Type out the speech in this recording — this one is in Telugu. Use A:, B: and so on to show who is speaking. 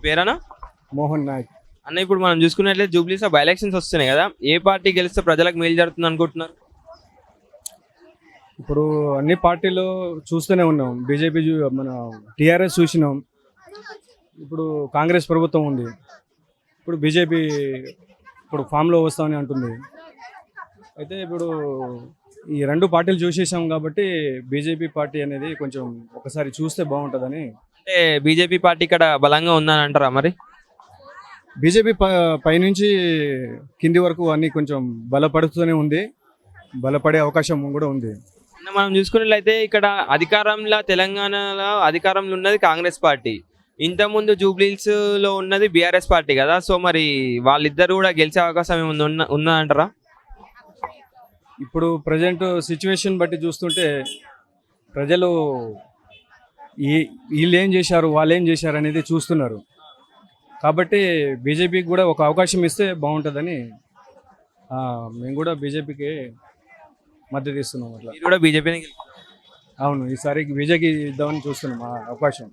A: పేరేనా?
B: మోహన్ నాయక్.
A: అన్న, ఇప్పుడు మనం చూసుకున్నట్లయితే జూబ్లీస్ బై ఎలక్షన్స్ వస్తున్నాయి కదా, ఏ పార్టీ గెలిస్తే ప్రజలకు మేలు జరుగుతుంది అనుకుంటున్నారు?
B: ఇప్పుడు అన్ని పార్టీలు చూస్తూనే ఉన్నాం. బీజేపీ మన టీఆర్ఎస్ చూసినాం. ఇప్పుడు కాంగ్రెస్ ప్రభుత్వం ఉంది. ఇప్పుడు బీజేపీ ఇప్పుడు ఫామ్లో వస్తామని అంటుంది. అయితే ఇప్పుడు ఈ రెండు పార్టీలు చూసేసాం కాబట్టి బీజేపీ పార్టీ అనేది కొంచెం ఒకసారి చూస్తే బాగుంటుందని.
A: అంటే బీజేపీ పార్టీ ఇక్కడ బలంగా ఉందని అంటారా మరి?
B: బీజేపీ పైనుంచి కింది వరకు అన్నీ కొంచెం బలపడుతూనే ఉంది. బలపడే అవకాశం కూడా ఉంది.
A: అన్న, మనం చూసుకున్నట్లయితే ఇక్కడ తెలంగాణలో అధికారంలో ఉన్నది కాంగ్రెస్ పార్టీ. ఇంతకుముందు జూబ్లీస్ లో ఉన్నది బీఆర్ఎస్ పార్టీ కదా. సో మరి వాళ్ళిద్దరు కూడా గెలిచే అవకాశం ఏముంది ఉన్నదంటారా?
B: ఇప్పుడు ప్రజెంట్ సిచ్యువేషన్ బట్టి చూస్తుంటే ప్రజలు వీళ్ళు ఏం చేశారు, వాళ్ళు ఏం చేశారు అనేది చూస్తున్నారు. కాబట్టి బీజేపీకి కూడా ఒక అవకాశం ఇస్తే బాగుంటుందని మేము కూడా బీజేపీకి మద్దతు ఇస్తున్నాం. అట్లా
A: మీరు కూడా బీజేపీని
B: అవును, ఈసారి బీజేపీ ఇద్దామని చూస్తున్నాం అవకాశం.